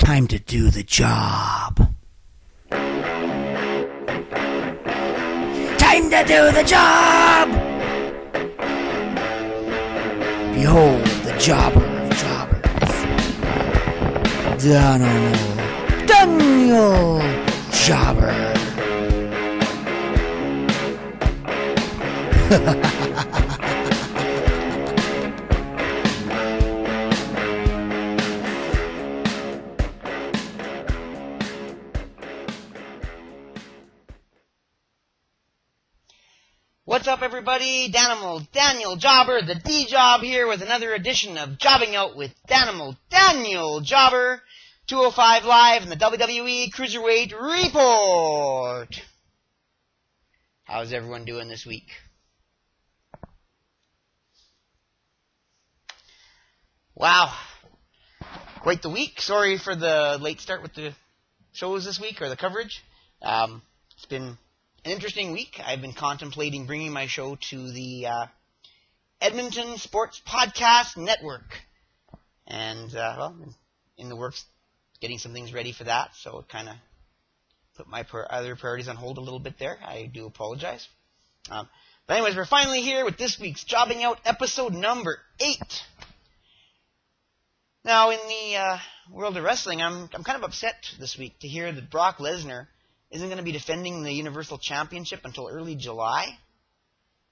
Time to do the job. Time to do the job! Behold the jobber of jobbers. Danimal Jobber. What's up, everybody? Daniel Jobber, the D-Job here with another edition of Jobbing Out with Daniel Jobber, 205 Live in the WWE Cruiserweight Report. How's everyone doing this week? Wow. Quite the week. Sorry for the late start with the shows this week, or the coverage. It's been an interesting week. I've been contemplating bringing my show to the Edmonton Sports Podcast Network. And, well, in the works, getting some things ready for that, so it kind of put my other priorities on hold a little bit there. I do apologize. But anyways, we're finally here with this week's Jobbing Out episode number 8. Now, in the world of wrestling, I'm kind of upset this week to hear that Brock Lesnar isn't going to be defending the Universal Championship until early July.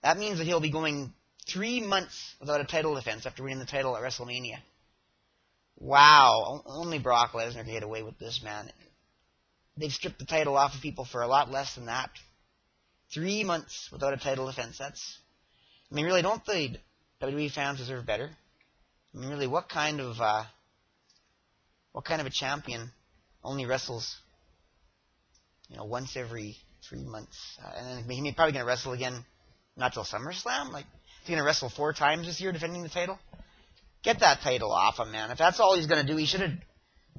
That means that he'll be going 3 months without a title defense after winning the title at WrestleMania. Wow, only Brock Lesnar can get away with this, man. They've stripped the title off of people for a lot less than that. 3 months without a title defense. I mean, really, don't the WWE fans deserve better? I mean, really, what kind of a champion only wrestles, once every 3 months? And then he's probably going to wrestle again, not till SummerSlam? Like, he's going to wrestle 4 times this year defending the title? Get that title off him, man. If that's all he's going to do, he should have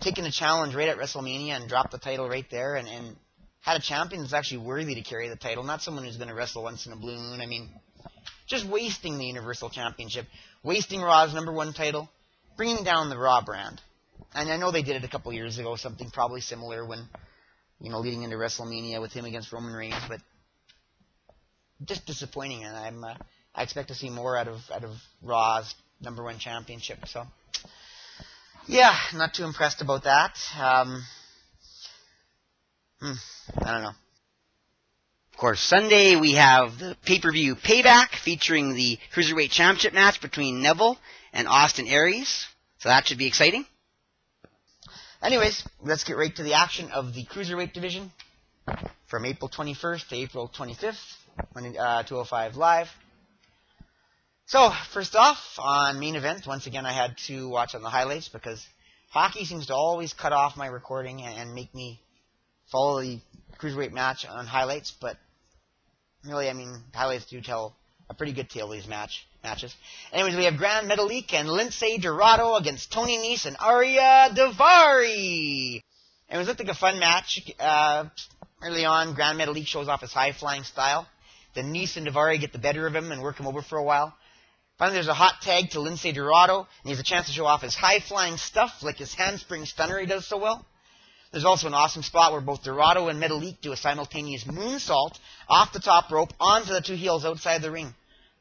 taken a challenge right at WrestleMania and dropped the title right there and had a champion that's actually worthy to carry the title, not someone who's going to wrestle once in a blue moon. I mean, just wasting the Universal Championship, wasting Raw's #1 title, bringing down the Raw brand. And I know they did it a couple years ago, something probably similar when, leading into WrestleMania with him against Roman Reigns, but just disappointing. And I expect to see more out of Raw's #1 championship. So, yeah, not too impressed about that. I don't know. Of course, Sunday we have the pay-per-view Payback featuring the Cruiserweight Championship match between Neville and Austin Aries. So that should be exciting. Anyways, let's get right to the action of the Cruiserweight division from April 21st to April 25th, 205 Live. So, first off, on main event, once again I had to watch on the highlights because hockey seems to always cut off my recording and make me follow the Cruiserweight match on highlights, but really, I mean, highlights do tell a pretty good tale of these matches. Anyways, we have Gran Metalik and Lince Dorado against Tony Nese and Ariya Daivari. And it looked like a fun match. Early on, Gran Metalik shows off his high-flying style. Then Nese and Daivari get the better of him and work him over for a while. Finally, there's a hot tag to Lince Dorado, and he has a chance to show off his high-flying stuff, like his handspring stunner he does so well. There's also an awesome spot where both Dorado and Metalik do a simultaneous moonsault off the top rope onto the 2 heels outside the ring.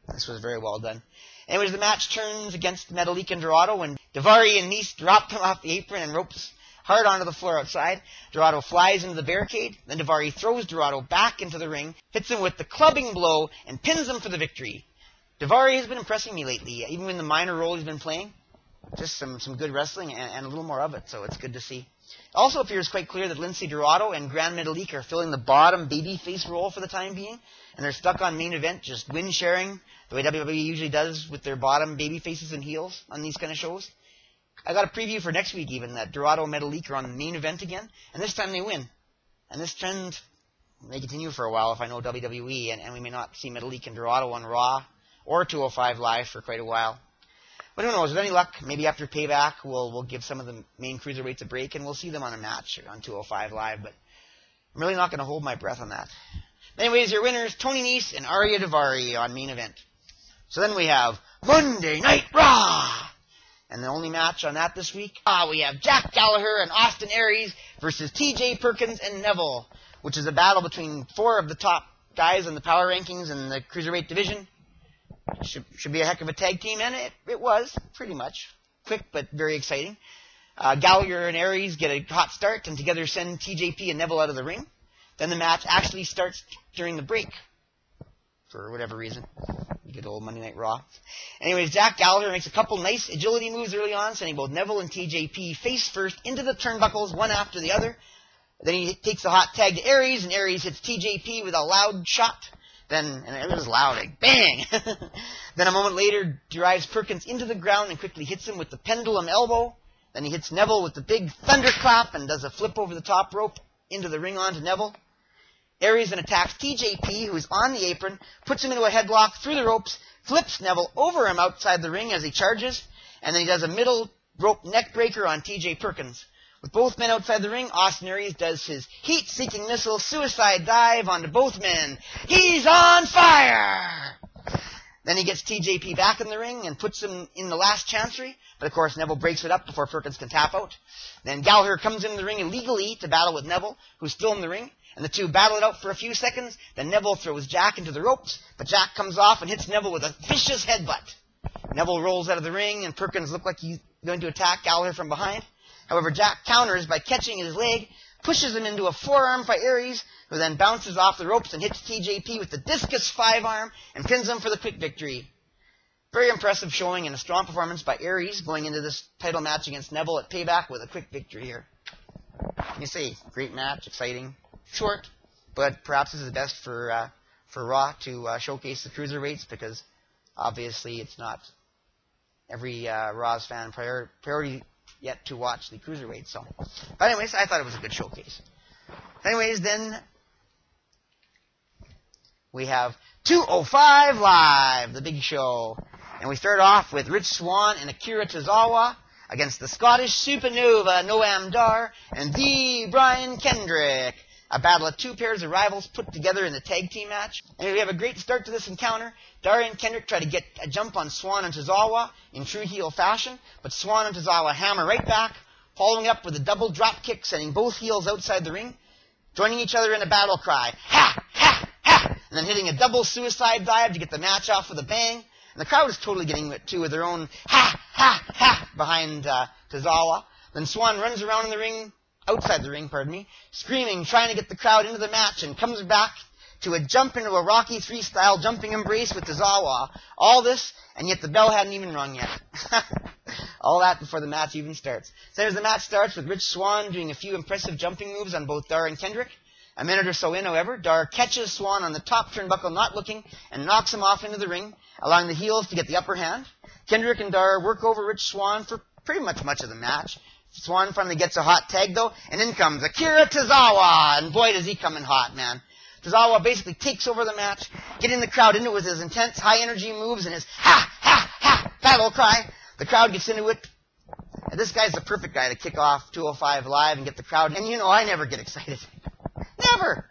This was very well done. Anyways, the match turns against Metalik and Dorado when Daivari and Nese drop him off the apron and ropes hard onto the floor outside. Dorado flies into the barricade. Then Daivari throws Dorado back into the ring, hits him with the clubbing blow, and pins him for the victory. Daivari has been impressing me lately, even in the minor role he's been playing. Just some good wrestling and a little more of it, so it's good to see. It also appears quite clear that Lince Dorado and Gran Metalik are filling the bottom babyface role for the time being, and they're stuck on main event, just win sharing, the way WWE usually does with their bottom babyfaces and heels on these kind of shows. I got a preview for next week even, that Dorado and Metalik are on the main event again, and this time they win. And this trend may continue for a while if I know WWE, and we may not see Metalik and Dorado on Raw or 205 Live for quite a while. But who knows, with any luck, maybe after Payback, we'll give some of the main cruiserweights a break, and we'll see them on a match on 205 Live, but I'm really not going to hold my breath on that. Anyways, your winners, Tony Nese and Ariya Daivari on main event. So then we have Monday Night Raw! And the only match on that this week, we have Jack Gallagher and Austin Aries versus TJ Perkins and Neville, which is a battle between 4 of the top guys in the power rankings in the Cruiserweight division. Should be a heck of a tag team, and it was, pretty much. Quick, but very exciting. Gallagher and Aries get a hot start, and together send TJP and Neville out of the ring. Then the match actually starts during the break, for whatever reason. Good old Monday Night Raw. Anyways, Jack Gallagher makes a couple nice agility moves early on, sending both Neville and TJP face first into the turnbuckles, one after the other. Then he takes a hot tag to Aries, and Aries hits TJP with a loud shot. And it was loud, like bang! Then a moment later, drives Perkins into the ground and quickly hits him with the pendulum elbow. Then he hits Neville with the big thunderclap and does a flip over the top rope into the ring onto Neville. Aries then attacks TJP, who is on the apron, puts him into a headlock through the ropes, flips Neville over him outside the ring as he charges, and then he does a middle rope neck breaker on TJ Perkins. With both men outside the ring, Austin Aries does his heat-seeking missile suicide dive onto both men. He's on fire! Then he gets TJP back in the ring and puts him in the last chancery, but of course Neville breaks it up before Perkins can tap out. Then Gallagher comes into the ring illegally to battle with Neville, who's still in the ring, and the two battle it out for a few seconds. Then Neville throws Jack into the ropes, but Jack comes off and hits Neville with a vicious headbutt. Neville rolls out of the ring, and Perkins looks like he's going to attack Gallagher from behind. However, Jack counters by catching his leg, pushes him into a forearm by Aries, who then bounces off the ropes and hits TJP with the discus 5-arm and pins him for the quick victory. Very impressive showing and a strong performance by Aries going into this title match against Neville at Payback with a quick victory here. You see, great match, exciting, short, but perhaps this is best for Raw to showcase the Cruiserweights, because obviously it's not every Raw's fan priority yet to watch the Cruiserweights. So, but anyways, I thought it was a good showcase. Anyways, then we have 205 Live, the big show. And we start off with Rich Swann and Akira Tozawa against the Scottish Supernova, Noam Dar, and the Brian Kendrick. A battle of 2 pairs of rivals put together in the tag team match. And we have a great start to this encounter. Dar and Kendrick try to get a jump on Swann and Tozawa in true heel fashion, but Swann and Tozawa hammer right back, following up with a double drop kick, sending both heels outside the ring, joining each other in a battle cry, ha, ha, ha, and then hitting a double suicide dive to get the match off with a bang. And the crowd is totally getting it too, with their own ha, ha, ha behind Tozawa. Then Swann runs around in the ring, outside the ring, screaming, trying to get the crowd into the match, and comes back to a jump into a Rocky III style jumping embrace with Tozawa. All this, and yet the bell hadn't even rung yet. All that before the match even starts. So as the match starts with Rich Swann doing a few impressive jumping moves on both Dar and Kendrick. A minute or so in, however, Dar catches Swann on the top turnbuckle, not looking, and knocks him off into the ring, allowing the heels to get the upper hand. Kendrick and Dar work over Rich Swann for pretty much of the match. Swann finally gets a hot tag, though, and in comes Akira Tozawa, and boy, does he come in hot, man. Tozawa basically takes over the match, getting the crowd into it with his intense, high-energy moves and his ha, ha, ha battle cry. The crowd gets into it, and this guy's the perfect guy to kick off 205 Live and get the crowd, and you know I never get excited. Never!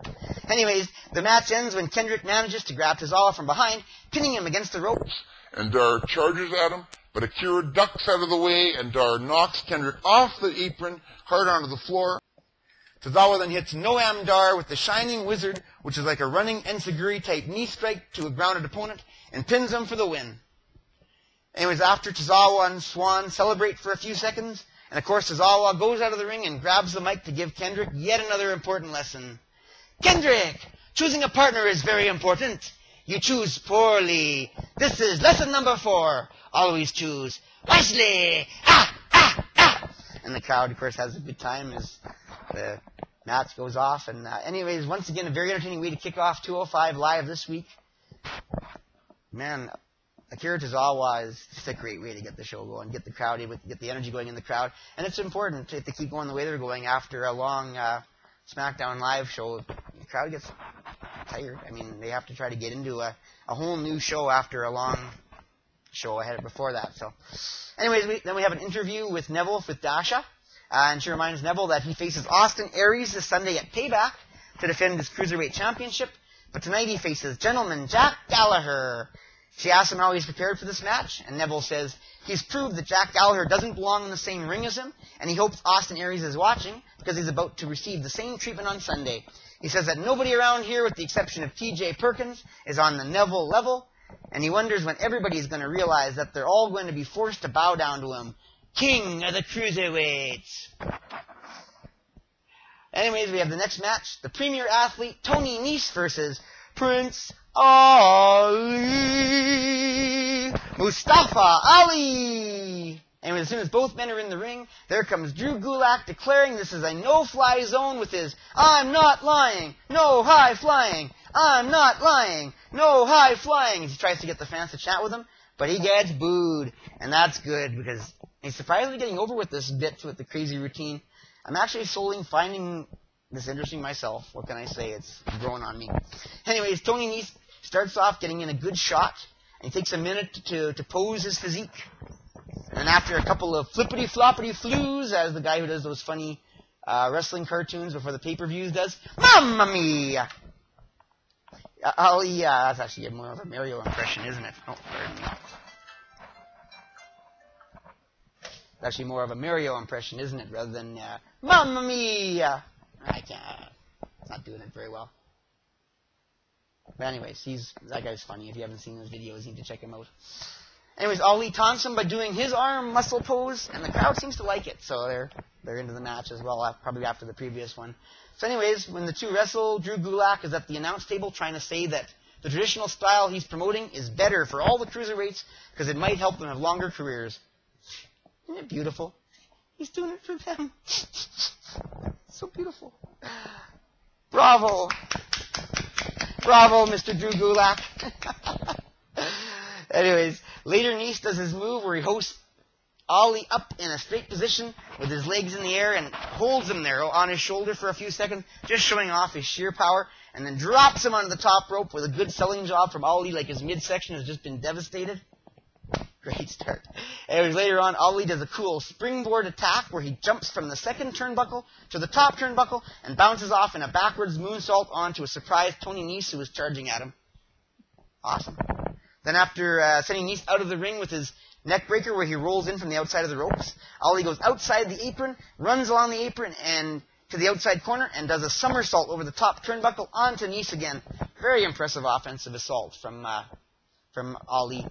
Anyways, the match ends when Kendrick manages to grab Tozawa from behind, pinning him against the ropes. And Dar charges at him, but Akira ducks out of the way, and Dar knocks Kendrick off the apron, hard onto the floor. Tozawa then hits Noam Dar with the Shining Wizard, which is like a running enziguri-type knee strike to a grounded opponent, and pins him for the win. Anyways, after Tozawa and Swann celebrate for a few seconds, and of course Tozawa goes out of the ring and grabs the mic to give Kendrick yet another important lesson. Kendrick, choosing a partner is very important. You choose poorly. This is lesson number 4. Always choose wisely. Ha, ha, ha. And the crowd, of course, has a good time as the match goes off. And anyways, once again, a very entertaining way to kick off 205 Live this week. Man, Akira Tozawa is just a great way to get the show going, get the crowd, get the energy going in the crowd. And it's important to keep going the way they're going after a long SmackDown Live show. The crowd gets tired. I mean, they have to try to get into a whole new show after a long show ahead before that. So, anyways, then we have an interview with Neville with Dasha. And she reminds Neville that he faces Austin Aries this Sunday at Payback to defend his Cruiserweight Championship. But tonight he faces gentleman Jack Gallagher. She asks him how he's prepared for this match, and Neville says he's proved that Jack Gallagher doesn't belong in the same ring as him, and he hopes Austin Aries is watching because he's about to receive the same treatment on Sunday. He says that nobody around here, with the exception of TJ Perkins, is on the Neville level, and he wonders when everybody's going to realize that they're all going to be forced to bow down to him. King of the Cruiserweights. Anyways, we have the next match. The premier athlete, Tony Nese, versus Prince Ali. Mustafa Ali. And as soon as both men are in the ring, there comes Drew Gulak declaring this is a no-fly zone with his "I'm not lying, no high flying, I'm not lying, no high flying," as he tries to get the fans to chat with him. But he gets booed, and that's good because he's surprisingly getting over with this bit with the crazy routine. I'm actually slowly finding this interesting myself. What can I say? It's growing on me. Anyways, Tony Nese starts off getting in a good shot, and he takes a minute to pose his physique. And after a couple of flippity-floppity-flues, as the guy who does those funny wrestling cartoons before the pay-per-views does, Mamma Mia! Ali, that's actually more of a Mario impression, isn't it? Oh, pardon me. It's actually more of a Mario impression, isn't it, rather than Mamma Mia! I can't, not doing it very well. But anyways, that guy's funny. If you haven't seen those videos, you need to check him out. Anyways, Ali taunts him by doing his arm muscle pose, and the crowd seems to like it, so they're into the match as well, probably after the previous one. So anyways, when the two wrestle, Drew Gulak is at the announce table trying to say that the traditional style he's promoting is better for all the cruiserweights because it might help them have longer careers. Isn't it beautiful? He's doing it for them. So beautiful. Bravo. Bravo, Mr. Drew Gulak. Anyways, later Nese does his move where he hoists Ali up in a straight position with his legs in the air and holds him there on his shoulder for a few seconds, just showing off his sheer power, and then drops him onto the top rope with a good selling job from Ali, like his midsection has just been devastated. Great start. Anyways, later on, Ali does a cool springboard attack where he jumps from the second turnbuckle to the top turnbuckle and bounces off in a backwards moonsault onto a surprised Tony Nese who is charging at him. Awesome. Then after sending Nese out of the ring with his neck breaker where he rolls in from the outside of the ropes, Ali goes outside the apron, runs along the apron and to the outside corner, and does a somersault over the top turnbuckle onto Nese again. Very impressive offensive assault from Ali.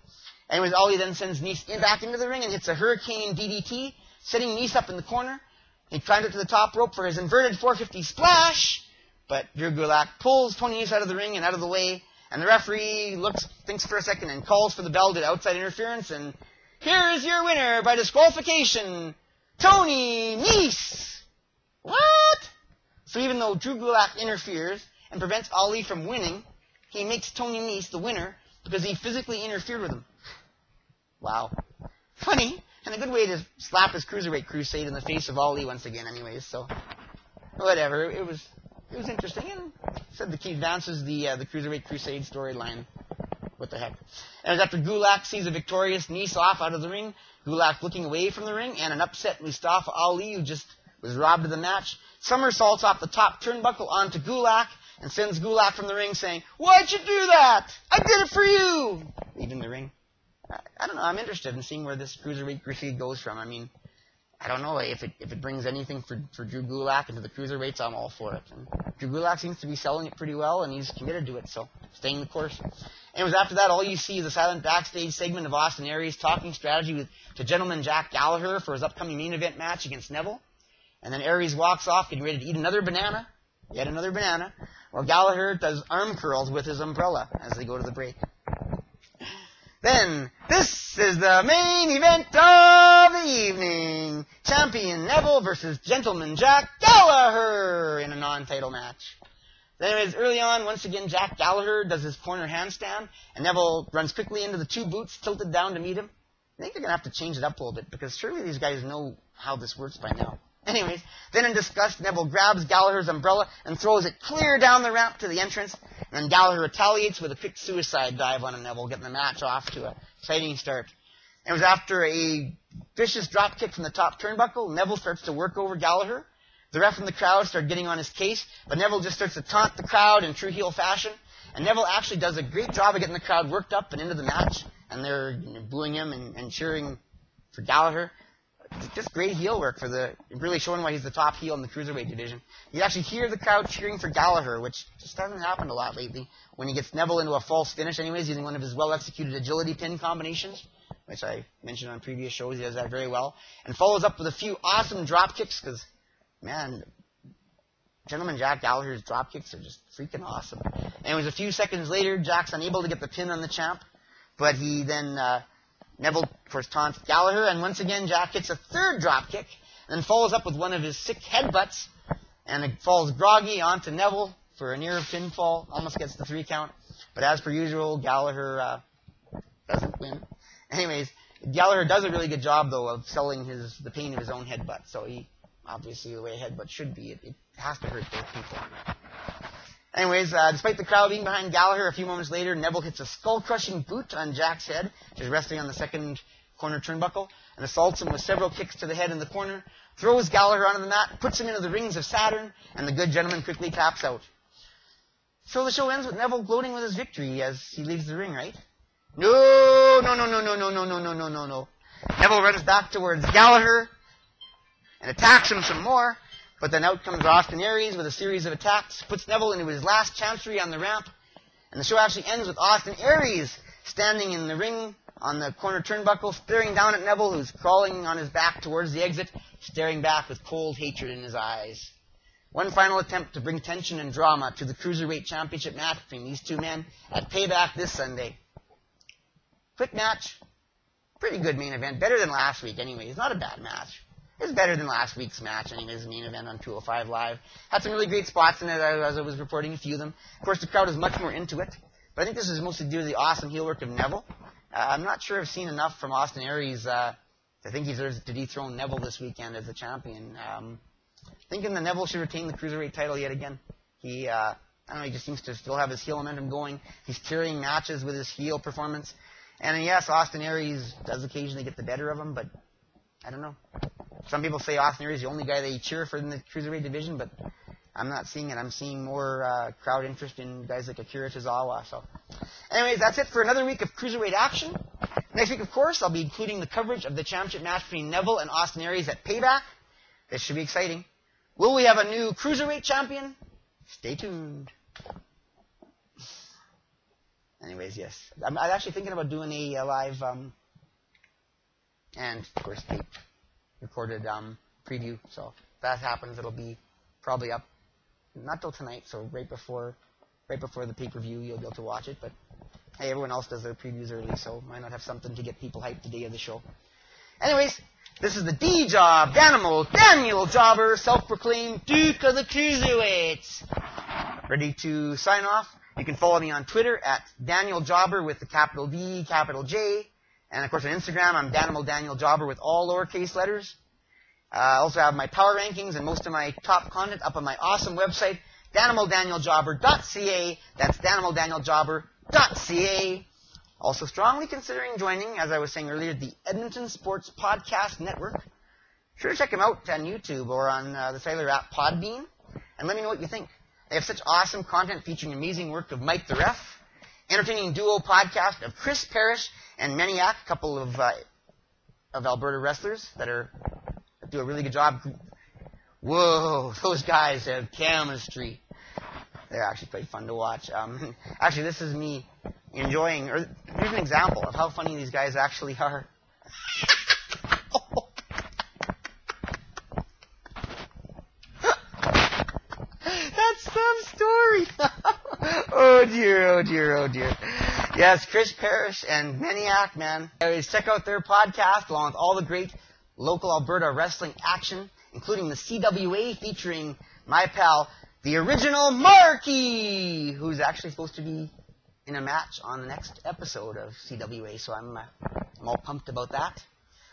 Anyways, Ali then sends Nese back into the ring and hits a hurricane DDT, setting Nese up in the corner. He climbs up to the top rope for his inverted 450 splash, but Drew Gulak pulls Tony Nese out of the ring and out of the way, and the referee thinks for a second, and calls for the bell to outside interference, and here is your winner by disqualification, Tony Nese! What? So even though Drew Gulak interferes and prevents Ali from winning, he makes Tony Nese the winner because he physically interfered with him. Wow. Funny, and a good way to slap his Cruiserweight crusade in the face of Ali once again anyways, so whatever. It was interesting, and said the key advances the Cruiserweight crusade storyline. What the heck. And after Gulak sees a victorious Nese off out of the ring, Gulak looking away from the ring, and an upset Mustafa Ali who just was robbed of the match, somersaults off the top turnbuckle onto Gulak, and sends Gulak from the ring saying, "Why'd you do that? I did it for you!" Leaving the ring. I don't know, I'm interested in seeing where this Cruiserweight crusade goes from. I mean, I don't know, if it brings anything for Drew Gulak into the Cruiserweights, I'm all for it. And Drew Gulak seems to be selling it pretty well, and he's committed to it, so staying the course. Anyways, after that, all you see is a silent backstage segment of Austin Aries talking strategy to gentleman Jack Gallagher for his upcoming main event match against Neville. And then Aries walks off getting ready to eat another banana, yet another banana, while Gallagher does arm curls with his umbrella as they go to the break. Then, this is the main event of the evening. Champion Neville versus Gentleman Jack Gallagher in a non-title match. Anyways, early on, once again, Jack Gallagher does his corner handstand, and Neville runs quickly into the two boots, tilted down to meet him. I think they're going to have to change it up a little bit, because surely these guys know how this works by now. Anyways, then in disgust, Neville grabs Gallagher's umbrella and throws it clear down the ramp to the entrance, and then Gallagher retaliates with a quick suicide dive on Neville, getting the match off to an exciting start. It was after a vicious drop kick from the top turnbuckle, Neville starts to work over Gallagher. The ref and the crowd start getting on his case, but Neville just starts to taunt the crowd in true heel fashion, And Neville actually does a great job of getting the crowd worked up and into the match. And they're booing him and cheering for Gallagher. Just great heel work really showing why he's the top heel in the Cruiserweight division. You actually hear the crowd cheering for Gallagher, which just hasn't happened a lot lately. When he gets Neville into a false finish anyways, using one of his well-executed agility pin combinations, which I mentioned on previous shows, he does that very well. And follows up with a few awesome drop kicks, because, man, Gentleman Jack Gallagher's drop kicks are just freaking awesome. And it was a few seconds later, Jack's unable to get the pin on the champ, but he then... Neville, of course, taunts Gallagher, and once again, Jack hits a third drop kick, and then follows up with one of his sick headbutts, and it falls groggy onto Neville for a near pinfall, almost gets the 3 count. But as per usual, Gallagher doesn't win. Anyways, Gallagher does a really good job, though, of selling the pain of his own headbutt. So he, obviously, the way a headbutt should be, it has to hurt both people. Anyways, despite the crowd being behind Gallagher, a few moments later, Neville hits a skull-crushing boot on Jack's head, which is resting on the second corner turnbuckle, and assaults him with several kicks to the head in the corner, throws Gallagher onto the mat, puts him into the rings of Saturn, and the good gentleman quickly taps out. So the show ends with Neville gloating with his victory as he leaves the ring, right? No. Neville runs back towards Gallagher and attacks him some more. But then out comes Austin Aries with a series of attacks, puts Neville into his last chancery on the ramp, and the show actually ends with Austin Aries standing in the ring on the corner turnbuckle, staring down at Neville, who's crawling on his back towards the exit, staring back with cold hatred in his eyes. One final attempt to bring tension and drama to the Cruiserweight Championship match between these two men at Payback this Sunday. Quick match, pretty good main event, better than last week anyway. It's not a bad match. It's better than last week's match, anyways, the main event on 205 Live. Had some really great spots in it as I was reporting a few of them. Of course, the crowd is much more into it. But I think this is mostly due to the awesome heel work of Neville. I'm not sure I've seen enough from Austin Aries to think he deserves to dethrone Neville this weekend as the champion. Thinking that Neville should retain the Cruiserweight title yet again. He, I don't know, he just seems to still have his heel momentum going. He's carrying matches with his heel performance. And yes, Austin Aries does occasionally get the better of him, but I don't know. Some people say Austin Aries is the only guy they cheer for in the Cruiserweight division, but I'm not seeing it. I'm seeing more crowd interest in guys like Akira Tozawa. So, anyways, that's it for another week of Cruiserweight action. Next week, of course, I'll be including the coverage of the championship match between Neville and Austin Aries at Payback. This should be exciting. Will we have a new Cruiserweight champion? Stay tuned. Anyways, yes. I'm actually thinking about doing a live, and, of course, tape. Recorded preview, so if that happens, it'll be probably up not till tonight, so right before the pay-per-view you'll be able to watch it. But hey, everyone else does their previews early, so why not have something to get people hyped the day of the show? Anyways, this is the D-Job, Danimal, Daniel Jobber, self-proclaimed Duke of the Cruiserweights. Ready to sign off? You can follow me on Twitter at Daniel Jobber with the capital D, capital J. And, of course, on Instagram, I'm Danimal Daniel Jobber with all lowercase letters. I also have my power rankings and most of my top content up on my awesome website, DanimalDanielJobber.ca. That's DanimalDanielJobber.ca. Also strongly considering joining, as I was saying earlier, the Edmonton Sports Podcast Network. Sure to check them out on YouTube or on the cellular app Podbean. And let me know what you think. They have such awesome content featuring amazing work of Mike the Ref, entertaining duo podcast of Chris Parrish and Maniac, a couple of Alberta wrestlers that do a really good job. Whoa, those guys have chemistry. They're actually quite fun to watch. Actually, this is me enjoying, or here's an example of how funny these guys actually are. That's some story. Oh dear, oh dear, oh dear. Yes, Chris Parrish and Maniac, man. Anyways, check out their podcast along with all the great local Alberta wrestling action, including the CWA featuring my pal, the original Marky, who's actually supposed to be in a match on the next episode of CWA, so I'm all pumped about that.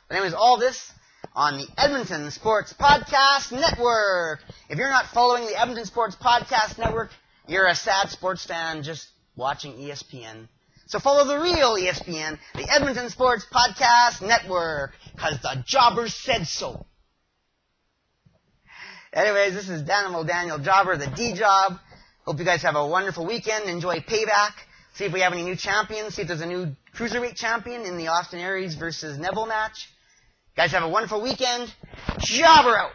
But anyways, all this on the Edmonton Sports Podcast Network. If you're not following the Edmonton Sports Podcast Network, you're a sad sports fan just watching ESPN. So follow the real ESPN, the Edmonton Sports Podcast Network, because the jobbers said so. Anyways, this is Danimal Daniel Jobber, the D-Job. Hope you guys have a wonderful weekend. Enjoy Payback. See if we have any new champions. See if there's a new Cruiserweight champion in the Austin Aries versus Neville match. Guys, have a wonderful weekend. Jobber out!